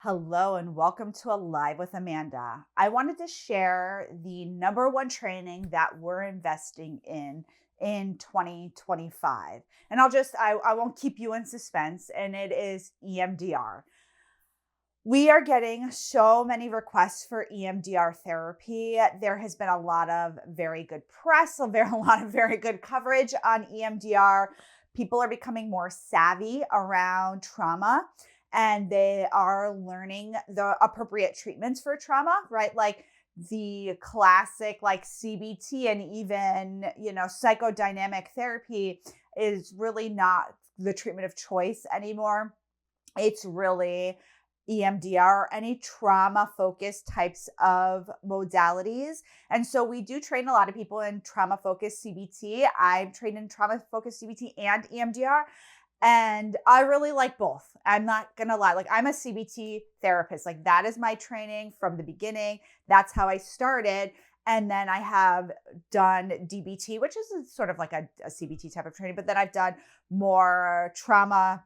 Hello and welcome to Alive with Amanda. I wanted to share the number one training that we're investing in 2025. And I won't keep you in suspense, and it is EMDR. We are getting so many requests for EMDR therapy. There has been a lot of very good press, a lot of very good coverage on EMDR. People are becoming more savvy around trauma and they are learning the appropriate treatments for trauma, right? Like the classic like CBT and even, psychodynamic therapy is really not the treatment of choice anymore. It's really EMDR, any trauma focused types of modalities. And so we do train a lot of people in trauma focused CBT. I'm trained in trauma focused CBT and EMDR. And I really like both. I'm not going to lie. Like, I'm a CBT therapist. Like, that is my training from the beginning. That's how I started. And then I have done DBT, which is sort of like a CBT type of training. But then I've done more trauma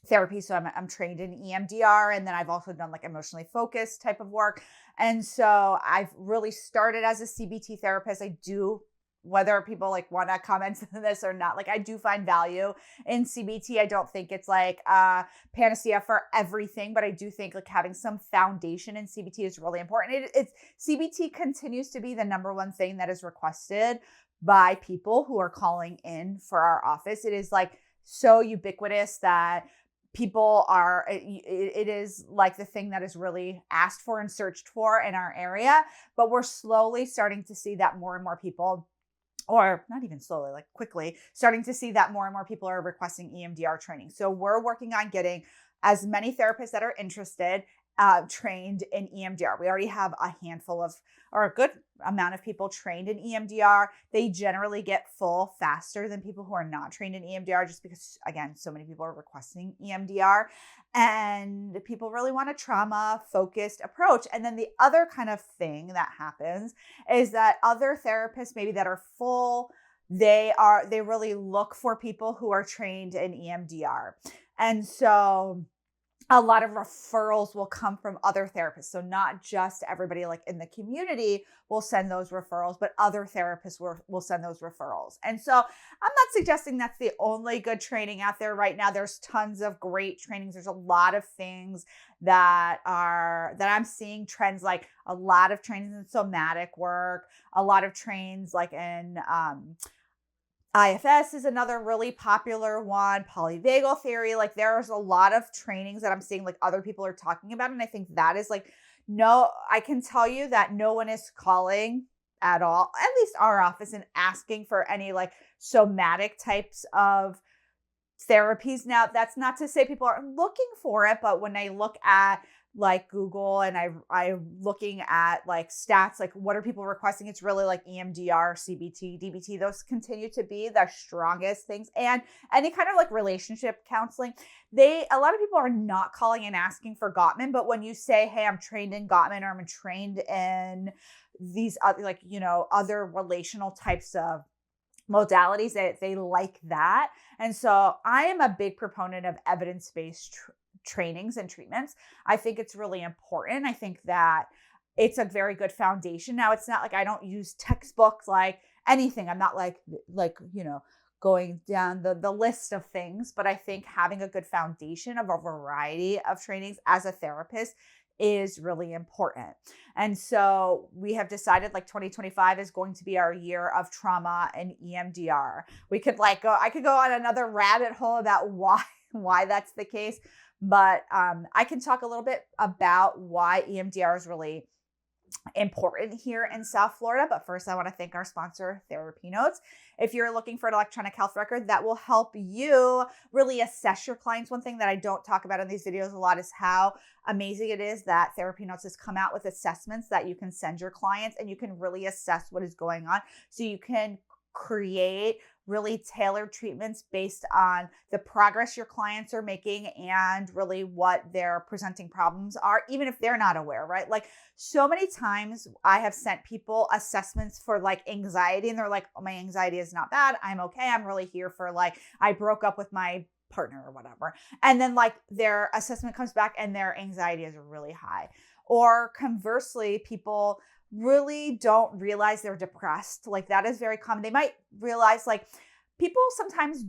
therapy. So I'm trained in EMDR. And then I've also done like emotionally focused type of work. And so I've really started as a CBT therapist. I do, whether people like want to comment on this or not, like I do find value in CBT. I don't think it's like a panacea for everything, but I do think like having some foundation in CBT is really important. It's CBT continues to be the number one thing that is requested by people who are calling in for our office. It is like so ubiquitous that people are, it is like the thing that is really asked for and searched for in our area, but we're slowly starting to see that more and more people, or not even slowly, like quickly, starting to see that more and more people are requesting EMDR training. So we're working on getting as many therapists that are interested trained in EMDR. We already have a handful of, or a good amount of people trained in EMDR. They generally get full faster than people who are not trained in EMDR, just because, again, so many people are requesting EMDR and people really want a trauma focused approach. And then the other kind of thing that happens is that other therapists, maybe that are full, they really look for people who are trained in EMDR. And so a lot of referrals will come from other therapists. So not just everybody like in the community will send those referrals, but other therapists will send those referrals. And so I'm not suggesting that's the only good training out there right now. There's tons of great trainings. There's a lot of things that I'm seeing trends, like a lot of trainings in somatic work, a lot of trains like in, IFS is another really popular one, polyvagal theory. Like there's a lot of trainings that I'm seeing like other people are talking about. And I think that is like, no, I can tell you that no one is calling at all, at least our office, and asking for any like somatic types of therapies. Now, that's not to say people aren't looking for it, but when I look at like Google and I'm looking at like stats, like what are people requesting? It's really like EMDR, CBT, DBT. Those continue to be the strongest things. And any kind of like relationship counseling, a lot of people are not calling and asking for Gottman. But when you say, hey, I'm trained in Gottman, or I'm trained in these other, like, other relational types of modalities, they like that. And so I am a big proponent of evidence-based trainings and treatments. I think it's really important. I think that it's a very good foundation. Now, it's not like I don't use textbooks like anything. I'm not like going down the list of things, but I think having a good foundation of a variety of trainings as a therapist is really important. And so we have decided like 2025 is going to be our year of trauma and EMDR. I could go on another rabbit hole about why that's the case. But I can talk a little bit about why EMDR is really important here in South Florida. But first, I want to thank our sponsor, TherapyNotes. If you're looking for an electronic health record that will help you really assess your clients, one thing that I don't talk about in these videos a lot is how amazing it is that TherapyNotes has come out with assessments that you can send your clients and you can really assess what is going on. So you can create really tailored treatments based on the progress your clients are making and really what their presenting problems are, even if they're not aware, right? Like so many times I have sent people assessments for like anxiety and they're like, oh, my anxiety is not bad. I'm okay. I'm really here for like, I broke up with my partner or whatever. And then like their assessment comes back and their anxiety is really high. Or conversely, people really don't realize they're depressed. Like that is very common. They might realize like people sometimes,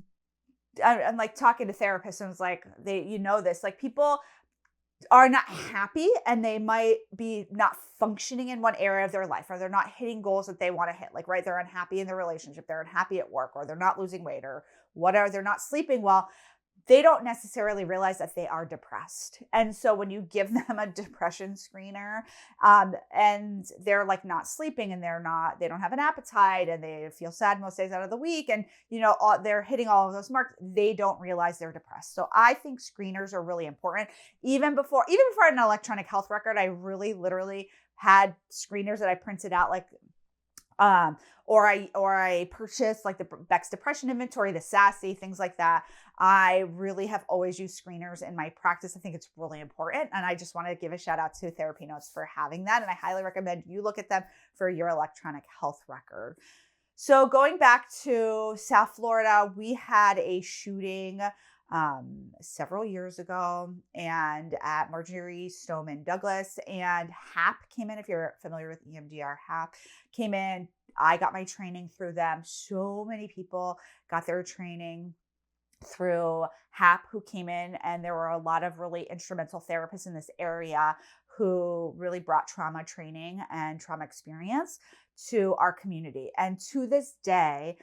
I'm like talking to therapists and it's like, this, like people are not happy and they might be not functioning in one area of their life, or they're not hitting goals that they want to hit. Like, right, they're unhappy in their relationship, they're unhappy at work, or they're not losing weight or whatever, they're not sleeping well. They don't necessarily realize that they are depressed. And so when you give them a depression screener, and they're like not sleeping and they don't have an appetite and they feel sad most days out of the week, and they're hitting all of those marks, they don't realize they're depressed. So I think screeners are really important. Even before an electronic health record, I really literally had screeners that I printed out, like or I purchased like the Beck's Depression Inventory, the SASE, things like that. I really have always used screeners in my practice. I think it's really important. And I just want to give a shout out to TherapyNotes for having that. And I highly recommend you look at them for your electronic health record. So going back to South Florida, we had a shooting several years ago and at Marjorie Stoneman Douglas, and HAP came in. If you're familiar with EMDR, HAP came in. I got my training through them. So many people got their training through HAP who came in, and there were a lot of really instrumental therapists in this area who really brought trauma training and trauma experience to our community. And to this day,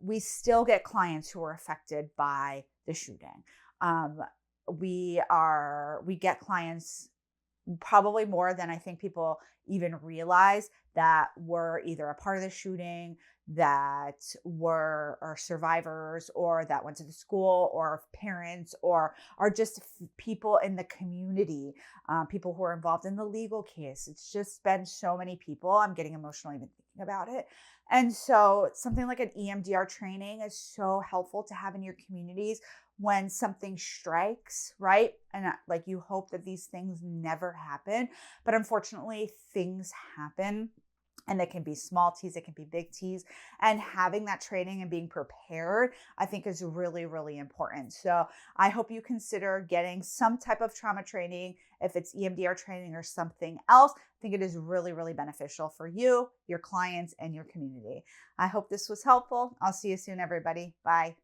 we still get clients who are affected by the shooting. We get clients probably more than I think people even realize that were either a part of the shooting, that are survivors, or that went to the school, or parents, or are just people in the community, people who are involved in the legal case. It's just been so many people. I'm getting emotional even thinking about it. And so something like an EMDR training is so helpful to have in your communities when something strikes, right? And like you hope that these things never happen, but unfortunately things happen. And they can be small T's, it can be big T's. And having that training and being prepared, I think is really, really important. So I hope you consider getting some type of trauma training, if it's EMDR training or something else. I think it is really, really beneficial for you, your clients, and your community. I hope this was helpful. I'll see you soon, everybody. Bye.